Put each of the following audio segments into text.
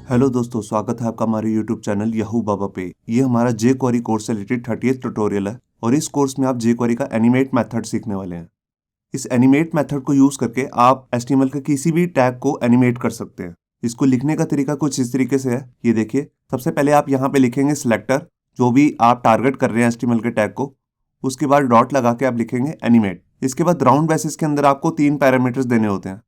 Hello दोस्तों, स्वागत है आपका हमारे यूट्यूब चैनल याहू बाबा पे। ये हमारा जे क्वेरी कोर्स से रिलेटेड 30th ट्यूटोरियल है और इस कोर्स में आप जे क्वेरी का एनिमेट मेथड सीखने वाले हैं। इस एनिमेट मेथड को यूज करके आप एचटीएमएल के किसी भी टैग को एनिमेट कर सकते हैं। इसको लिखने का तरीका कुछ इस तरीके से है, ये देखिए। सबसे पहले आप यहाँ पे लिखेंगे सिलेक्टर, जो भी आप टारगेट कर रहे हैं एचटीएमएल के टैग को। उसके बाद डॉट लगा के आप लिखेंगे एनिमेट। इसके बाद राउंड ब्रेसेस के अंदर आपको 3 पैरामीटर्स देने होते हैं।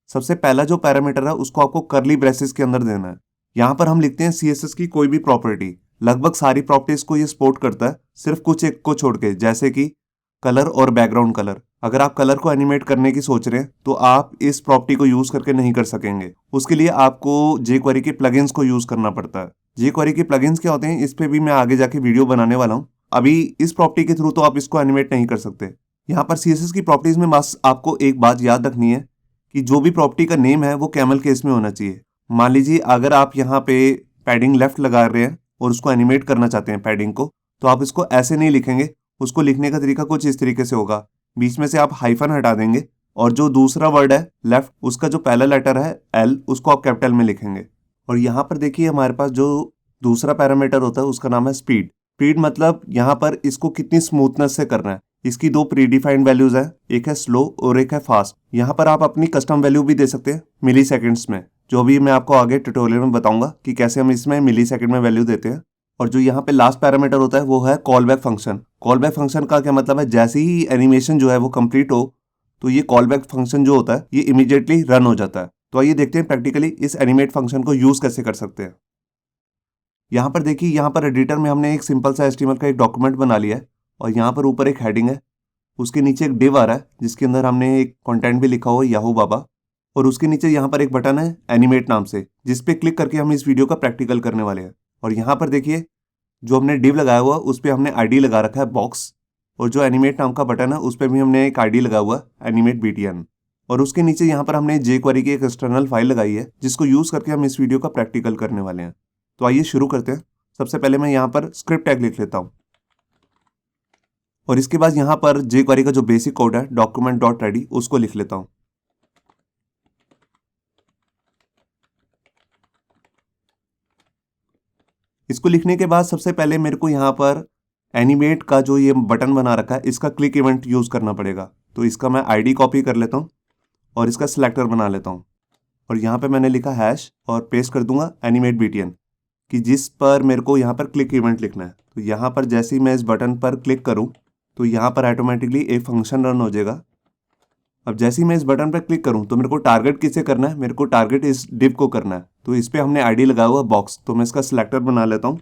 सबसे पहला जो पैरामीटर है उसको आपको करली ब्रेसेस के अंदर देना है। यहाँ पर हम लिखते हैं सीएसएस की कोई भी प्रॉपर्टी। लगभग सारी प्रॉपर्टीज को ये सपोर्ट करता है, सिर्फ कुछ एक को छोड़ के, जैसे कि कलर और बैकग्राउंड कलर। अगर आप कलर को एनिमेट करने की सोच रहे हैं तो आप इस प्रॉपर्टी को यूज करके नहीं कर सकेंगे। उसके लिए आपको jQuery के प्लगइन्स को यूज करना पड़ता है। jQuery के प्लगइन्स क्या होते हैं, इस पे भी मैं आगे जाके वीडियो बनाने वाला हूँ। अभी इस प्रॉपर्टी के थ्रू तो आप इसको एनिमेट नहीं कर सकते। यहाँ पर सीएसएस की प्रॉपर्टीज में बस आपको एक बात याद रखनी है कि जो भी प्रॉपर्टी का नेम है वो कैमल केस में होना चाहिए। मान लीजिए अगर आप यहाँ पे पैडिंग लेफ्ट लगा रहे हैं और उसको एनिमेट करना चाहते हैं पैडिंग को, तो आप इसको ऐसे नहीं लिखेंगे। उसको लिखने का तरीका कुछ इस तरीके से होगा। बीच में से आप हाइफन हटा देंगे और जो दूसरा वर्ड है लेफ्ट, उसका जो पहला लेटर है एल, उसको आप कैपिटल में लिखेंगे। और यहाँ पर देखिए हमारे पास जो दूसरा पैरामीटर होता है उसका नाम है स्पीड। स्पीड मतलब यहाँ पर इसको कितनी स्मूथनेस से करना है। इसकी 2 प्रीडिफाइंड वैल्यूज है, एक है स्लो और एक है फास्ट। यहाँ पर आप अपनी कस्टम वैल्यू भी दे सकते हैं मिली सेकेंड्स में, जो भी मैं आपको आगे ट्यूटोरियल में बताऊंगा कि कैसे हम इसमें मिली सेकेंड में वैल्यू देते हैं। और जो यहाँ पे लास्ट पैरामीटर होता है वो है call back function. Call back function का क्या मतलब है, जैसे ही एनिमेशन जो है वो कंप्लीट हो तो ये कॉल बैक फंक्शन जो होता है ये इमीडिएटली रन हो जाता है। तो आइए देखते हैं प्रैक्टिकली इस एनिमेट फंक्शन को यूज कैसे कर सकते हैं। यहाँ पर देखिए, यहाँ पर एडिटर में हमने एक सिंपल सा एचटीएमएल का एक डॉक्यूमेंट बना लिया है और यहाँ पर ऊपर एक हेडिंग है। उसके नीचे एक डिव आ रहा है जिसके अंदर हमने एक कंटेंट भी लिखा हुआ है याहू बाबा। और उसके नीचे यहाँ पर एक बटन है एनिमेट नाम से, जिस पे क्लिक करके हम इस वीडियो का प्रैक्टिकल करने वाले हैं। और यहाँ पर देखिए जो हमने डिव लगाया हुआ उस पर हमने आईडी लगा रखा है बॉक्स, और जो एनिमेट नाम का बटन है उस पर भी हमने एक आईडी लगा हुआ है एनिमेट बीटीएन। और उसके नीचे यहाँ पर हमने jQuery की एक एक्सटर्नल फाइल लगाई है जिसको यूज करके हम इस वीडियो का प्रैक्टिकल करने वाले हैं। तो आइए शुरू करते हैं। सबसे पहले मैं यहाँ पर स्क्रिप्ट टैग लिख लेता हूँ और इसके बाद यहाँ पर jQuery का जो बेसिक कोड है document.ready उसको लिख लेता हूँ। इसको लिखने के बाद सबसे पहले मेरे को यहाँ पर एनिमेट का जो ये बटन बना रखा है इसका क्लिक इवेंट यूज करना पड़ेगा। तो इसका मैं आईडी कॉपी कर लेता हूँ और इसका सिलेक्टर बना लेता हूँ और यहाँ पे मैंने लिखा हैश और पेस्ट कर दूंगा एनिमेट बीटीएन, कि जिस पर मेरे को यहाँ पर क्लिक इवेंट लिखना है। तो यहाँ पर जैसे ही मैं इस बटन पर क्लिक करूँ तो यहाँ पर ऑटोमेटिकली एक फंक्शन रन हो जाएगा। अब जैसे ही मैं इस बटन पर क्लिक करूँ तो मेरे को टारगेट किसे करना है, मेरे को टारगेट इस डिव को करना है। तो इस पर हमने आईडी लगाया हुआ बॉक्स, तो मैं इसका सिलेक्टर बना लेता हूँ।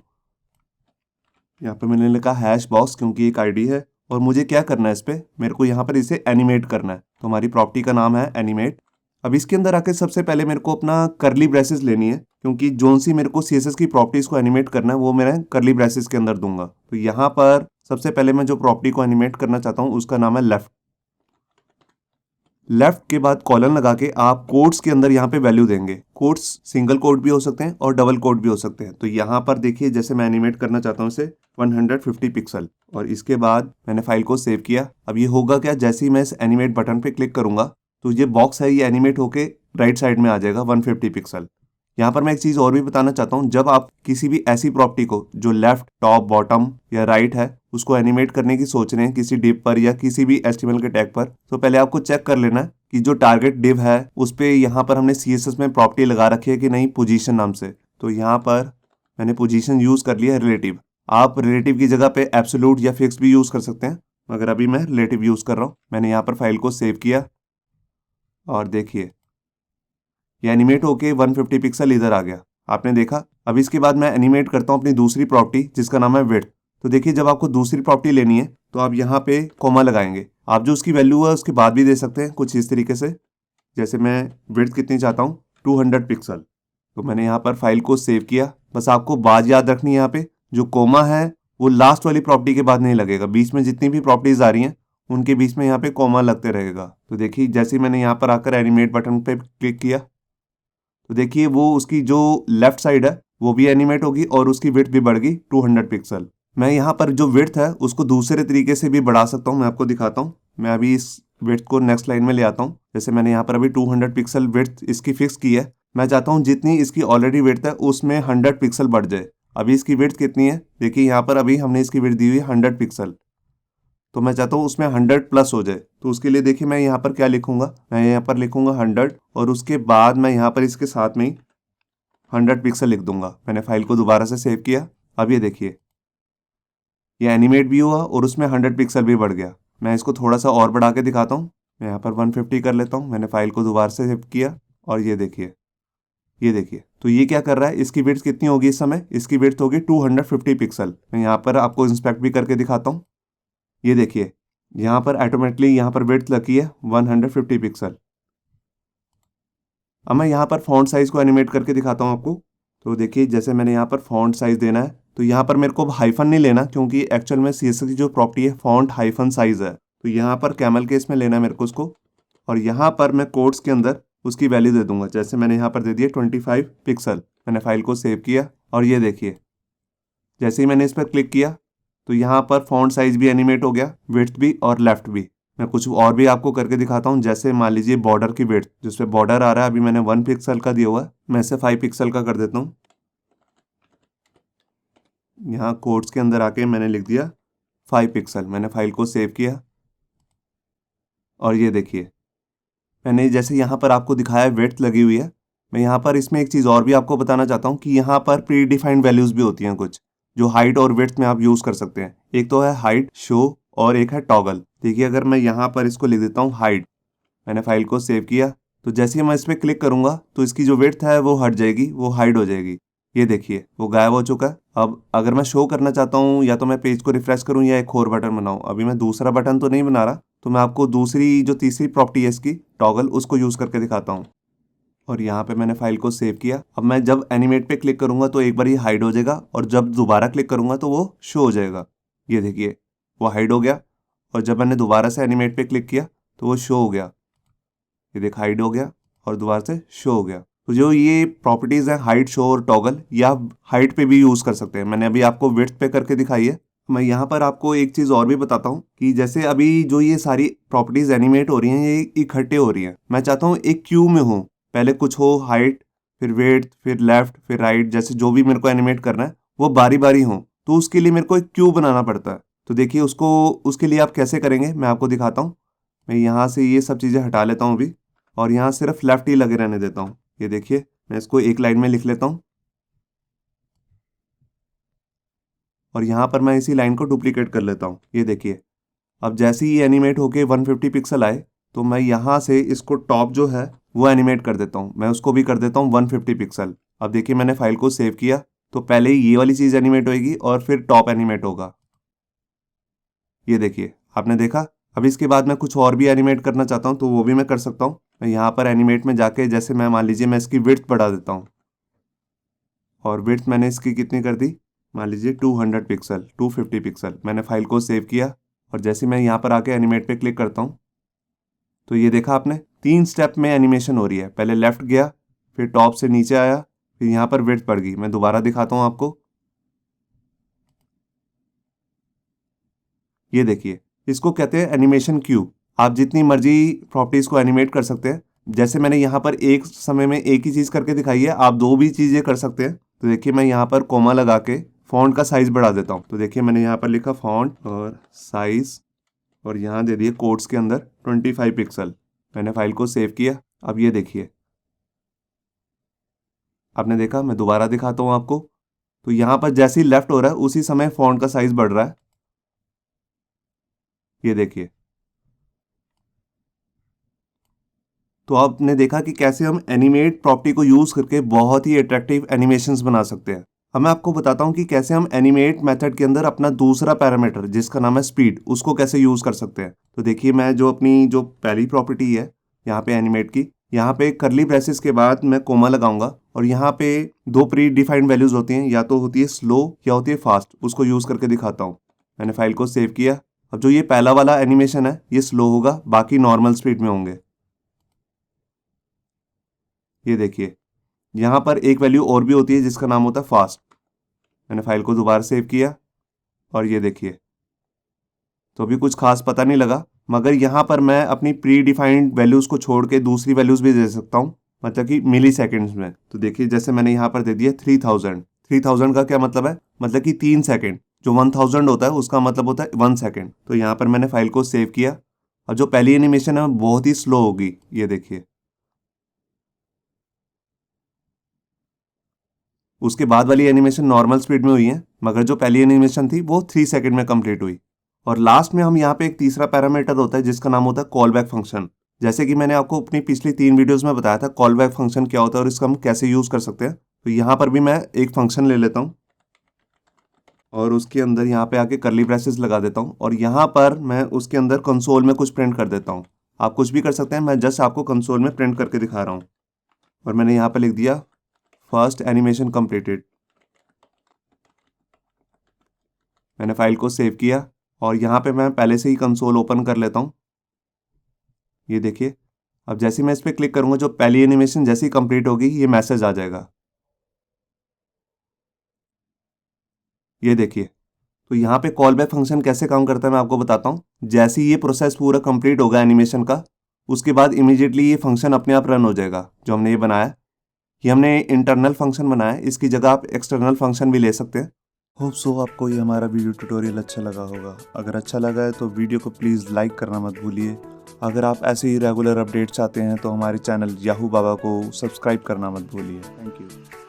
यहाँ पे मैंने लिखा हैश बॉक्स क्योंकि एक आईडी है और मुझे क्या करना है, इस पर मेरे को यहाँ पर इसे एनिमेट करना है। तो हमारी प्रॉपर्टी का नाम है एनिमेट। अब इसके अंदर आके सबसे पहले मेरे को अपना करली ब्रेसेस लेनी है, क्योंकि जोन सी मेरे को सीएसएस की प्रॉपर्टीज को एनिमेट करना है वो मैं करली ब्रेसेस के अंदर दूंगा। तो यहाँ पर सबसे पहले मैं जो प्रॉपर्टी को एनिमेट करना चाहता हूँ उसका नाम है लेफ्ट। लेफ्ट के बाद कॉलन लगा के आप कोट्स के अंदर यहाँ पे वैल्यू देंगे। कोट्स सिंगल कोट भी हो सकते हैं और डबल कोट भी हो सकते हैं। तो यहाँ पर देखिए जैसे मैं एनिमेट करना चाहता हूँ इसे 150 पिक्सल, और इसके बाद मैंने फाइल को सेव किया। अब ये होगा क्या, जैसे ही मैं इस एनिमेट बटन पे क्लिक करूंगा तो ये बॉक्स है ये एनिमेट होके राइट साइड में आ जाएगा 150 पिक्सल। यहाँ पर मैं एक चीज़ और भी बताना चाहता हूँ, जब आप किसी भी ऐसी प्रॉपर्टी को जो लेफ्ट, टॉप, बॉटम या राइट है उसको एनिमेट करने की सोच रहे हैं किसी डिव पर या किसी भी एचटीएमएल के टैग पर, तो पहले आपको चेक कर लेना है कि जो टारगेट डिव है उस पर यहाँ पर हमने सीएसएस में प्रॉपर्टी लगा रखी है कि नहीं, पोजीशन नाम से। तो यहाँ पर मैंने पोजीशन यूज कर लिया है रिलेटिव। आप रिलेटिव की जगह पे एब्सोल्यूट या फिक्स भी यूज कर सकते हैं, मगर अभी मैं रिलेटिव यूज कर रहा हूँ। मैंने यहाँ पर फाइल को सेव किया और देखिए ये एनिमेट होके 150 पिक्सल इधर आ गया, आपने देखा। अब इसके बाद मैं एनिमेट करता हूँ अपनी दूसरी प्रॉपर्टी जिसका नाम है विड्थ। तो देखिए जब आपको दूसरी प्रॉपर्टी लेनी है तो आप यहाँ पे कॉमा लगाएंगे। आप जो उसकी वैल्यू है उसके बाद भी दे सकते हैं कुछ इस तरीके से, जैसे मैं विड्थ कितनी चाहता हूँ 200 पिक्सल। तो मैंने यहाँ पर फाइल को सेव किया। बस आपको बात याद रखनी है, यहाँ पे जो कोमा है वो लास्ट वाली प्रॉपर्टी के बाद नहीं लगेगा, बीच में जितनी भी प्रॉपर्टीज आ रही हैं उनके बीच में यहाँ पे कोमा लगते रहेगा। तो देखिए जैसे ही मैंने यहाँ पर आकर एनिमेट बटन पे क्लिक किया तो देखिए वो उसकी जो लेफ्ट साइड है वो भी एनिमेट होगी और उसकी विड्थ भी बढ़ गई 200 पिक्सल। मैं यहाँ पर जो विड्थ है उसको दूसरे तरीके से भी बढ़ा सकता हूँ, मैं आपको दिखाता हूँ। मैं अभी इस विड्थ को नेक्स्ट लाइन में ले आता हूँ। जैसे मैंने यहाँ पर अभी 200 पिक्सल विड्थ इसकी फिक्स की है, मैं चाहता हूँ जितनी इसकी ऑलरेडी विड्थ है उसमें 100 पिक्सल बढ़ जाए। अभी इसकी विड्थ कितनी है, देखिए यहाँ पर अभी हमने इसकी विड्थ दी हुई है 100 पिक्सल, तो मैं चाहता हूँ उसमें 100 प्लस हो जाए। तो उसके लिए देखिए मैं यहाँ पर क्या लिखूंगा, मैं यहाँ पर लिखूंगा 100 और उसके बाद मैं यहाँ पर इसके साथ में ही 100 पिक्सल लिख दूंगा। मैंने फाइल को दोबारा से सेव किया। अब ये देखिए ये एनिमेट भी हुआ और उसमें 100 पिक्सल भी बढ़ गया। मैं इसको थोड़ा सा और बढ़ा के दिखाता हूँ। मैं यहाँ पर 150 कर लेता हूँ। मैंने फाइल को दोबारा से सेव किया और ये देखिए तो ये क्या कर रहा है, इसकी विड्थ कितनी होगी इस समय, इसकी विड्थ होगी 250 पिक्सल। मैं यहाँ पर आपको इंस्पेक्ट भी करके दिखाता हूँ। ये देखिए यहाँ पर ऑटोमेटिकली यहाँ पर विड्थ लगी है 150 पिक्सल। अब मैं यहाँ पर फॉन्ट साइज को एनिमेट करके दिखाता हूँ आपको। तो देखिए जैसे मैंने यहाँ पर फॉन्ट साइज देना है, तो यहाँ पर मेरे को हाइफन नहीं लेना क्योंकि एक्चुअल में CSS की जो प्रॉपर्टी है फॉन्ट हाइफन साइज है। तो यहाँ पर कैमल केस में लेना है मेरे को उसको, और यहाँ पर मैं कोट्स के अंदर उसकी वैल्यू दे दूंगा। जैसे मैंने यहाँ पर दे दिया 25 पिक्सल। मैंने फाइल को सेव किया और ये देखिए जैसे ही मैंने इस पर क्लिक किया तो यहाँ पर फॉन्ट साइज भी एनिमेट हो गया, विड्थ भी और लेफ्ट भी। मैं कुछ और भी आपको करके दिखाता हूँ। जैसे मान लीजिए बॉर्डर की विड्थ, जिसपे बॉर्डर आ रहा है अभी मैंने 1 पिक्सल का दिया हुआ है, मैं इसे 5 पिक्सल का कर देता हूँ। यहाँ कोट्स के अंदर आके मैंने लिख दिया 5 पिक्सल। मैंने फाइल को सेव किया और ये देखिए मैंने जैसे यहाँ पर आपको दिखाया विड्थ लगी हुई है। मैं यहाँ पर इसमें एक चीज़ और भी आपको बताना चाहता हूँ कि यहाँ पर प्री डिफाइंड वैल्यूज़ भी होती हैं कुछ, जो हाइट और विड्थ में आप यूज़ कर सकते हैं। एक तो है हाइट शो और एक है टॉगल। देखिए अगर मैं यहाँ पर इसको लिख देता हूँ हाइट, मैंने फाइल को सेव किया, तो जैसे ही मैं इस पर क्लिक करूँगा तो इसकी जो विड्थ है वो हट जाएगी, वो हाइड हो जाएगी। ये देखिए वो गायब हो चुका है। अब अगर मैं शो करना चाहता हूँ या तो मैं पेज को रिफ्रेश करूँ या एक और बटन बनाऊँ। अभी मैं दूसरा बटन तो नहीं बना रहा, तो मैं आपको दूसरी जो तीसरी प्रॉपर्टी है इसकी टॉगल, उसको यूज़ करके दिखाता हूँ। और यहाँ पे मैंने फाइल को सेव किया। अब मैं जब एनिमेट पे क्लिक करूँगा तो एक बार ये हाइड हो जाएगा और जब दोबारा क्लिक करूँगा तो वो शो हो जाएगा। ये देखिए वो हाइड हो गया और जब मैंने दोबारा से एनिमेट पे क्लिक किया तो वो शो हो गया। ये देख हाइड हो गया और दोबारा से शो हो गया। तो जो ये प्रॉपर्टीज़ हैं हाइड शो और टॉगल, ये आप हाइट पे भी यूज़ कर सकते हैं। मैंने अभी आपको विड्थ पे करके दिखाई है। मैं यहाँ पर आपको एक चीज़ और भी बताता हूँ कि जैसे अभी जो ये सारी प्रॉपर्टीज़ एनिमेट हो रही हैं ये इकट्ठे हो रही हैं। मैं चाहता हूँ एक क्यू में हो, पहले कुछ हो हाइट, फिर विड्थ, फिर लेफ्ट, फिर राइट, जैसे जो भी मेरे को एनिमेट करना है वो बारी बारी हो। तो उसके लिए मेरे को एक क्यू बनाना पड़ता है। तो देखिए उसके लिए आप कैसे करेंगे मैं आपको दिखाता हूँ। मैं यहाँ से ये सब चीज़ें हटा लेता हूँ अभी और यहाँ सिर्फ लेफ्ट ही लगे रहने देता हूँ। ये देखिए मैं इसको एक लाइन में लिख लेता हूँ और यहाँ पर मैं इसी लाइन को डुप्लीकेट कर लेता हूँ। ये देखिए अब जैसे ही एनिमेट होके 150 पिक्सल आए तो मैं यहाँ से इसको टॉप जो है वो एनिमेट कर देता हूँ। मैं उसको भी कर देता हूँ 150 पिक्सल। अब देखिए मैंने फाइल को सेव किया तो पहले ही ये वाली चीज़ एनिमेट होगी और फिर टॉप एनिमेट होगा। ये देखिए आपने देखा। अब इसके बाद मैं कुछ और भी एनिमेट करना चाहता हूँ तो वो भी मैं कर सकता हूँ। मैं यहाँ पर एनिमेट में जाके जैसे मैं मान लीजिए मैं इसकी विड्थ बढ़ा देता हूँ और विड्थ मैंने इसकी कितनी कर दी, मान लीजिए 200 पिक्सल, 250 पिक्सल। मैंने फाइल को सेव किया और जैसे मैं यहाँ पर आके एनिमेट पे क्लिक करता हूँ तो ये देखा आपने 3 स्टेप में एनिमेशन हो रही है। पहले लेफ्ट गया, फिर टॉप से नीचे आया, फिर यहाँ पर विड्थ बढ़ गई। मैं दोबारा दिखाता हूँ आपको। ये देखिए इसको कहते हैं एनिमेशन क्यू। आप जितनी मर्जी प्रॉपर्टीज को एनिमेट कर सकते हैं। जैसे मैंने यहाँ पर एक समय में एक ही चीज़ करके दिखाई है, आप दो भी चीज़ें कर सकते हैं। तो देखिए मैं यहाँ पर कोमा लगा के फॉन्ट का साइज बढ़ा देता हूँ। तो देखिए मैंने यहाँ पर लिखा फॉन्ट और साइज और यहाँ दे दिए कोट्स के अंदर 25 पिक्सल। मैंने फाइल को सेव किया। अब ये देखिए आपने देखा। मैं दोबारा दिखाता हूँ आपको। तो यहाँ पर जैसे ही लेफ्ट हो रहा है उसी समय फॉन्ट का साइज बढ़ रहा है। ये देखिए तो आपने देखा कि कैसे हम एनिमेट प्रॉपर्टी को यूज़ करके बहुत ही अट्रैक्टिव एनिमेशंस बना सकते हैं। अब मैं आपको बताता हूँ कि कैसे हम एनिमेट मेथड के अंदर अपना दूसरा पैरामीटर जिसका नाम है स्पीड, उसको कैसे यूज़ कर सकते हैं। तो देखिए मैं जो अपनी जो पहली प्रॉपर्टी है यहाँ पे एनिमेट की, यहाँ पे करली ब्रेसेस के बाद मैं कोमा लगाऊंगा और यहाँ पे दो प्री डिफाइंड वैल्यूज़ होती हैं, या तो होती है स्लो या होती है फास्ट। उसको यूज़ करके दिखाता हूँ। मैंने फाइल को सेव किया। अब जो ये पहला वाला एनिमेशन है ये स्लो होगा, बाकी नॉर्मल स्पीड में होंगे। ये देखिए यहाँ पर एक वैल्यू और भी होती है जिसका नाम होता है फास्ट। मैंने फाइल को दोबारा सेव किया और ये देखिए तो अभी कुछ खास पता नहीं लगा, मगर यहाँ पर मैं अपनी प्री डिफाइंड वैल्यूज़ को छोड़ के दूसरी वैल्यूज़ भी दे सकता हूँ। मतलब कि मिली सेकेंड्स में। तो देखिए जैसे मैंने यहाँ पर दे दिया 3000। 3000 का क्या मतलब है, मतलब कि 3 सेकेंड। जो 1000 होता है उसका मतलब होता है 1 सेकेंड। तो यहाँ पर मैंने फाइल को सेव किया और जो पहली एनिमेशन है बहुत ही स्लो होगी, ये देखिए। उसके बाद वाली एनिमेशन नॉर्मल स्पीड में हुई है, मगर जो पहली एनिमेशन थी वो 3 सेकेंड में कंप्लीट हुई। और लास्ट में हम यहाँ पे एक तीसरा पैरामीटर होता है जिसका नाम होता है कॉल बैक फंक्शन। जैसे कि मैंने आपको अपनी पिछली 3 वीडियोस में बताया था कॉल बैक फंक्शन क्या होता है और इसका हम कैसे यूज कर सकते हैं। तो यहाँ पर भी मैं एक फंक्शन ले लेता हूँ और उसके अंदर यहाँ पे आके करली ब्रेसेस लगा देता हूँ और यहाँ पर मैं उसके अंदर कंसोल में कुछ प्रिंट कर देता हूँ। आप कुछ भी कर सकते हैं, मैं जस्ट आपको कंसोल में प्रिंट करके दिखा रहा हूँ। और मैंने यहाँ पे लिख दिया फर्स्ट एनिमेशन कंप्लीटेड। मैंने फाइल को सेव किया और यहाँ पे मैं पहले से ही कंसोल ओपन कर लेता हूँ। ये देखिए, अब जैसे मैं इस पर क्लिक करूँगा जो पहली एनिमेशन जैसे ही कंप्लीट होगी ये मैसेज आ जाएगा। ये देखिए, तो यहाँ पे कॉल बैक फंक्शन कैसे काम करता है मैं आपको बताता हूँ। जैसे ही ये प्रोसेस पूरा कंप्लीट होगा एनिमेशन का, उसके बाद इमीडिएटली ये फंक्शन अपने आप रन हो जाएगा जो हमने ये बनाया है। ये हमने इंटरनल फंक्शन बनाया है, इसकी जगह आप एक्सटर्नल फंक्शन भी ले सकते हैं। होप सो आपको ये हमारा वीडियो ट्यूटोरियल अच्छा लगा होगा। अगर अच्छा लगा है तो वीडियो को प्लीज़ लाइक करना मत भूलिए। अगर आप ऐसे ही रेगुलर अपडेट्स चाहते हैं तो हमारे चैनल याहू बाबा को सब्सक्राइब करना मत भूलिए। Thank you.